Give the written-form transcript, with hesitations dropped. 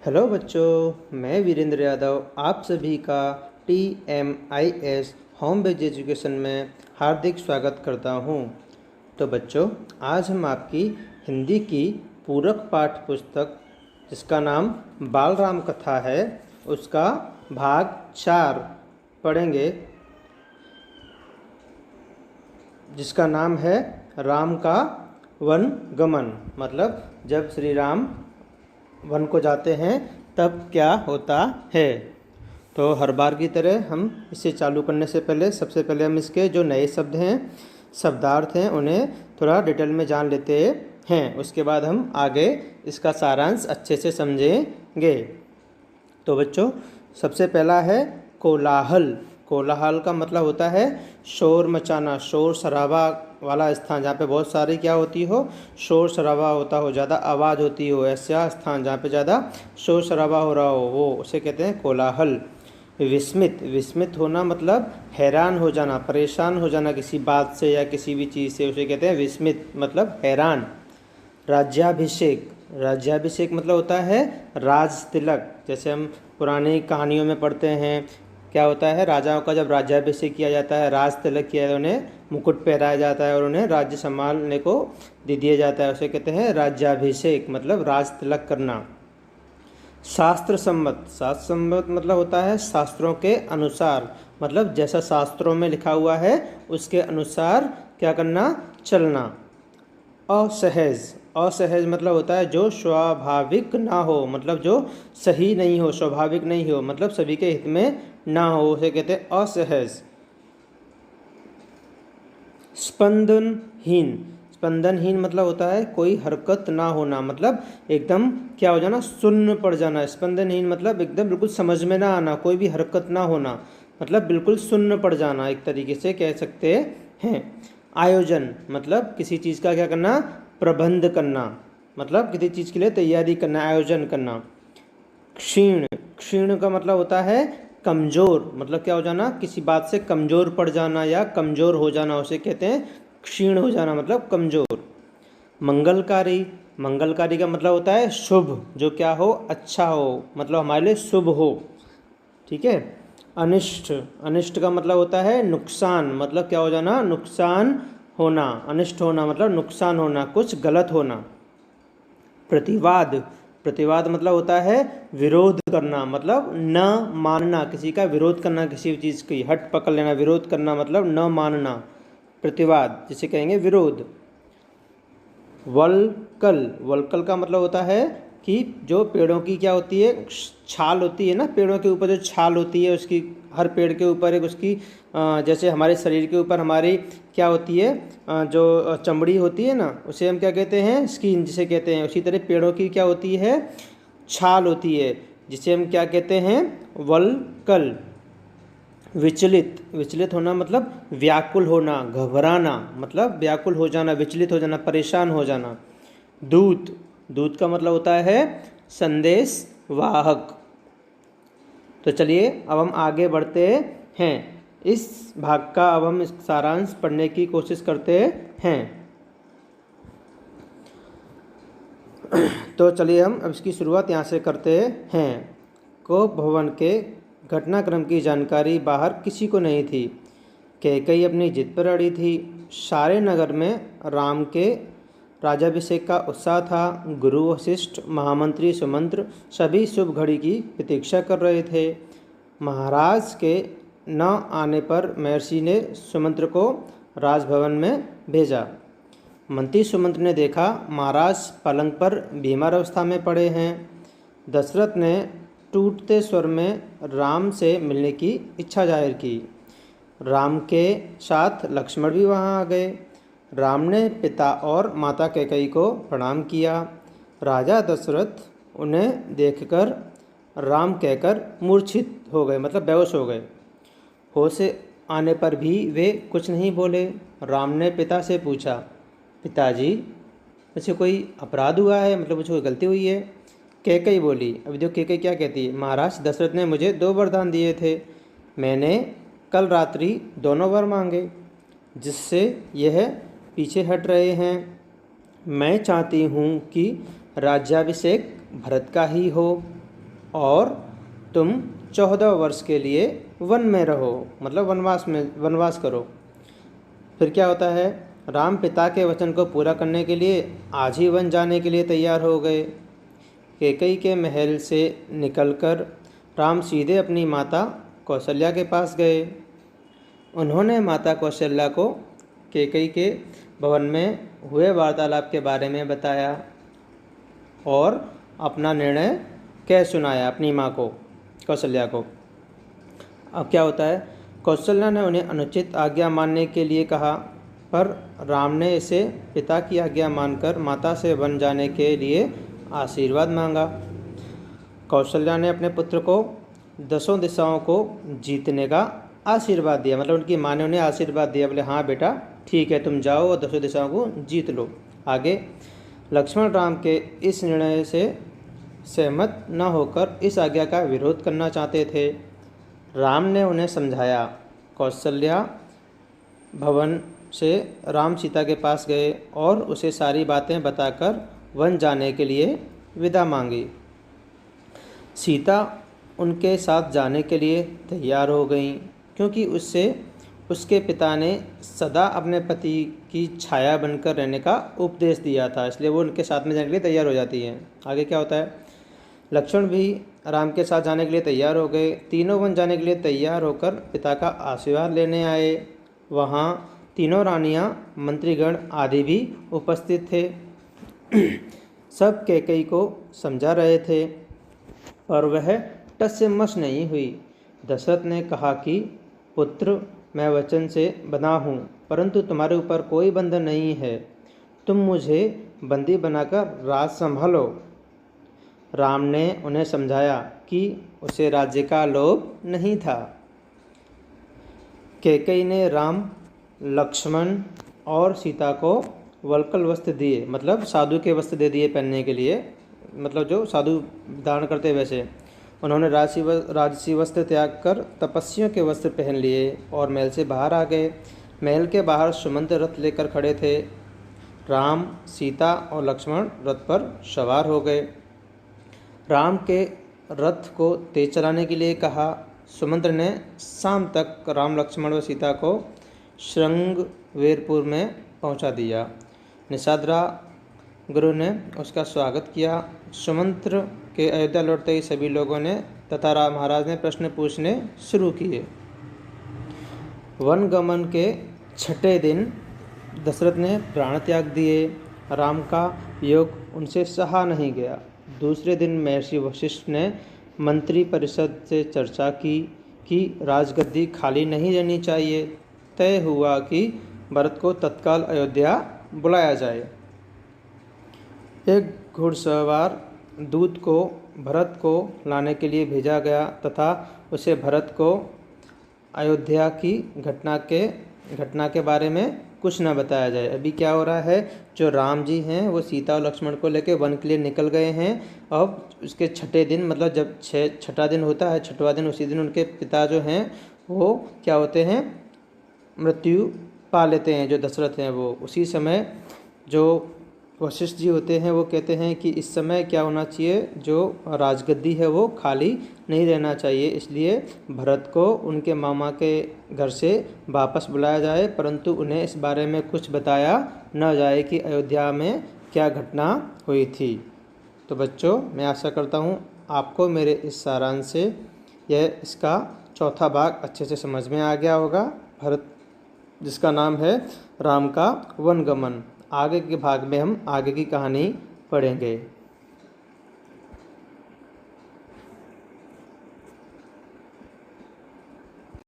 Hello बच्चों, मैं वीरेंद्र यादव आप सभी का TMIS होम बेस्ड एजुकेशन में हार्दिक स्वागत करता हूं। तो बच्चों, आज हम आपकी हिंदी की पूरक पाठ्य पुस्तक जिसका नाम बाल राम कथा है उसका भाग 4 पढ़ेंगे, जिसका नाम है राम का वन गमन। मतलब जब श्री राम वन को जाते हैं तब क्या होता है। तो हर बार की तरह हम इसे चालू करने से पहले सबसे पहले हम इसके जो नए शब्द हैं, शब्दार्थ हैं, उन्हें थोड़ा डिटेल में जान लेते हैं। उसके बाद हम आगे इसका सारांश अच्छे से समझेंगे। तो बच्चों, सबसे पहला है कोलाहल। कोलाहल का मतलब होता है शोर मचाना, शोर शराबा वाला स्थान जहाँ पे बहुत सारी क्या होती हो, शोर शराबा होता हो, ज़्यादा आवाज़ होती हो, ऐसा स्थान जहाँ पे ज़्यादा शोर शराबा हो रहा हो, वो उसे कहते हैं कोलाहल। विस्मित, विस्मित होना मतलब हैरान हो जाना, परेशान हो जाना किसी बात से या किसी भी चीज़ से, उसे कहते हैं विस्मित मतलब हैरान। राज्याभिषेक, राज्याभिषेक मतलब होता है राज तिलक। जैसे हम पुरानी कहानियों में पढ़ते हैं, क्या होता है, राजाओं का जब राज्याभिषेक किया जाता है, राज तिलक किया जाता है, उन्हें मुकुट पहनाया जाता है और उन्हें राज्य संभालने को दे दिया जाता है, उसे कहते हैं राज्याभिषेक मतलब राज तिलक करना। शास्त्र सम्मत, शास्त्र सम्मत मतलब होता है शास्त्रों के अनुसार, मतलब जैसा शास्त्रों में लिखा हुआ है उसके अनुसार क्या करना, चलना। असहज, असहज मतलब होता है जो स्वाभाविक ना हो, मतलब जो सही नहीं हो, स्वाभाविक नहीं हो, मतलब सभी के हित में ना हो, उसे कहते हैं असहज। स्पंदनहीन, स्पंदनहीन मतलब होता है कोई हरकत ना होना, मतलब एकदम क्या हो जाना, शून्य पड़ जाना। स्पंदनहीन मतलब एकदम बिल्कुल समझ में ना आना, कोई भी हरकत ना होना, मतलब बिल्कुल शून्य पड़ जाना, एक तरीके से कह सकते हैं। आयोजन मतलब किसी चीज़ का क्या करना, प्रबंध करना, मतलब किसी चीज़ के लिए तैयारी करना, आयोजन करना। क्षीण, क्षीण का मतलब होता है कमज़ोर, मतलब क्या हो जाना, किसी बात से कमज़ोर पड़ जाना या कमज़ोर हो जाना, उसे कहते हैं क्षीण हो जाना मतलब कमज़ोर। मंगलकारी, मंगलकारी का मतलब होता है शुभ, जो क्या हो, अच्छा हो, मतलब हमारे लिए शुभ हो, ठीक है। अनिष्ट, अनिष्ट का मतलब होता है नुकसान, मतलब क्या हो जाना, नुकसान होना, अनिष्ट होना मतलब नुकसान होना, कुछ गलत होना। प्रतिवाद, प्रतिवाद मतलब होता है विरोध करना, मतलब न मानना, किसी का विरोध करना, किसी चीज़ की हट पकड़ लेना, विरोध करना मतलब न मानना, प्रतिवाद जिसे कहेंगे विरोध। वल्कल, वल्कल का मतलब होता है कि जो पेड़ों की क्या होती है, छाल होती है ना, पेड़ों के ऊपर जो छाल होती है उसकी, हर पेड़ के ऊपर एक उसकी जैसे हमारे शरीर के ऊपर हमारी क्या होती है, जो चमड़ी होती है ना, उसे हम क्या कहते हैं, स्किन जिसे कहते हैं, उसी तरह पेड़ों की क्या होती है, छाल होती है, जिसे हम क्या कहते हैं, वल्कल। विचलित, विचलित होना मतलब व्याकुल होना, घबराना, मतलब व्याकुल हो जाना, विचलित हो जाना, परेशान हो जाना। दूत, दूत का मतलब होता है संदेश वाहक। तो चलिए अब हम आगे बढ़ते हैं, इस भाग का अब हम सारांश पढ़ने की कोशिश करते हैं। तो चलिए हम अब इसकी शुरुआत यहाँ से करते हैं। कोप भवन के घटनाक्रम की जानकारी बाहर किसी को नहीं थी। कैकेयी अपनी जिद पर अड़ी थी। सारे नगर में राम के राज्याभिषेक का उत्साह था। गुरु वशिष्ठ, महामंत्री सुमंत्र सभी शुभ घड़ी की प्रतीक्षा कर रहे थे। महाराज के न आने पर महर्षि ने सुमंत्र को राजभवन में भेजा। मंत्री सुमंत्र ने देखा महाराज पलंग पर बीमार अवस्था में पड़े हैं। दशरथ ने टूटते स्वर में राम से मिलने की इच्छा जाहिर की। राम के साथ लक्ष्मण भी वहां आ गए। राम ने पिता और माता कैकेयी को प्रणाम किया। राजा दशरथ उन्हें देखकर राम कहकर मूर्छित हो गए, मतलब बेहोश हो गए। होश आने पर भी वे कुछ नहीं बोले। राम ने पिता से पूछा, पिताजी मुझसे कोई अपराध हुआ है, मतलब मुझे कोई गलती हुई है? कैकेयी बोली, अभी देखो कैकेयी क्या कहती है, महाराज दशरथ ने मुझे 2 वरदान दिए थे। मैंने कल रात्रि दोनों वर मांगे, जिससे यह पीछे हट रहे हैं। मैं चाहती हूँ कि राज्याभिषेक भरत का ही हो। और तुम 14 वर्ष के लिए वन में रहो, मतलब वनवास करो। फिर क्या होता है, राम पिता के वचन को पूरा करने के लिए आज ही वन जाने के लिए तैयार हो गए। कैकेयी के महल से निकलकर राम सीधे अपनी माता कौशल्या के पास गए। उन्होंने माता कौशल्या को कैकेयी के भवन में हुए वार्तालाप के बारे में बताया और अपना निर्णय कह सुनाया अपनी माँ को, कौशल्या को। अब क्या होता है, कौशल्या ने उन्हें अनुचित आज्ञा मानने के लिए कहा, पर राम ने इसे पिता की आज्ञा मानकर माता से वन जाने के लिए आशीर्वाद मांगा। कौशल्या ने अपने पुत्र को 10 दिशाओं को जीतने का आशीर्वाद दिया, मतलब उनकी माँ ने उन्हें आशीर्वाद दिया, बोले हाँ बेटा ठीक है, तुम जाओ और 10 दिशाओं को जीत लो। आगे लक्ष्मण राम के इस निर्णय से सहमत न होकर इस आज्ञा का विरोध करना चाहते थे। राम ने उन्हें समझाया। कौशल्या भवन से राम सीता के पास गए और उसे सारी बातें बताकर वन जाने के लिए विदा मांगी। सीता उनके साथ जाने के लिए तैयार हो गईं, क्योंकि उसके पिता ने सदा अपने पति की छाया बनकर रहने का उपदेश दिया था, इसलिए वो उनके साथ में जाने के लिए तैयार हो जाती हैं। आगे क्या होता है, लक्ष्मण भी राम के साथ जाने के लिए तैयार हो गए। तीनों वन जाने के लिए तैयार होकर पिता का आशीर्वाद लेने आए। वहाँ तीनों रानियाँ, मंत्रीगण आदि भी उपस्थित थे। सब कैकेयी को समझा रहे थे, पर वह टस से मस नहीं हुई। दशरथ ने कहा कि पुत्र, मैं वचन से बंधा हूँ, परंतु तुम्हारे ऊपर कोई बंधन नहीं है। तुम मुझे बंदी बनाकर राज संभालो। राम ने उन्हें समझाया कि उसे राज्य का लोभ नहीं था। कैकेयी ने राम, लक्ष्मण और सीता को वल्कल वस्त्र दिए, मतलब साधु के वस्त्र दे दिए पहनने के लिए, मतलब जो साधु धारण करते वैसे। उन्होंने राजसी वस्त्र त्याग कर तपस्वियों के वस्त्र पहन लिए और महल से बाहर आ गए। महल के बाहर सुमंत रथ लेकर खड़े थे। राम, सीता और लक्ष्मण रथ पर सवार हो गए। राम के रथ को तेज चलाने के लिए कहा। सुमंत्र ने शाम तक राम, लक्ष्मण व सीता को श्रृंगवेरपुर में पहुंचा दिया। निषाद्रा गुरु ने उसका स्वागत किया। सुमंत्र के अयोध्या लौटते ही सभी लोगों ने तथा राम महाराज ने प्रश्न पूछने शुरू किए। वनगमन के 6ठे दिन दशरथ ने प्राण त्याग दिए। राम का वियोग उनसे सहा नहीं गया। दूसरे दिन महर्षि वशिष्ठ ने मंत्री परिषद से चर्चा की कि राजगद्दी खाली नहीं रहनी चाहिए। तय हुआ कि भरत को तत्काल अयोध्या बुलाया जाए। एक घुड़सवार दूत को भरत को लाने के लिए भेजा गया तथा उसे भरत को अयोध्या की घटना के बारे में कुछ न बताया जाए। अभी क्या हो रहा है, जो राम जी हैं वो सीता और लक्ष्मण को लेकर वन के लिए निकल गए हैं। अब उसके 6ठे दिन, मतलब जब 6ठा दिन होता है, 6वां दिन, उसी दिन उनके पिता जो हैं वो क्या होते हैं, मृत्यु पा लेते हैं। जो दशरथ हैं वो उसी समय, जो वशिष्ठ जी होते हैं वो कहते हैं कि इस समय क्या होना चाहिए, जो राजगद्दी है वो खाली नहीं रहना चाहिए, इसलिए भरत को उनके मामा के घर से वापस बुलाया जाए, परंतु उन्हें इस बारे में कुछ बताया न जाए कि अयोध्या में क्या घटना हुई थी। तो बच्चों, मैं आशा करता हूँ आपको मेरे इस सारांश से इसका चौथा भाग अच्छे से समझ में आ गया होगा, भरत जिसका नाम है राम का वनगमन। आगे के भाग में हम आगे की कहानी पढ़ेंगे।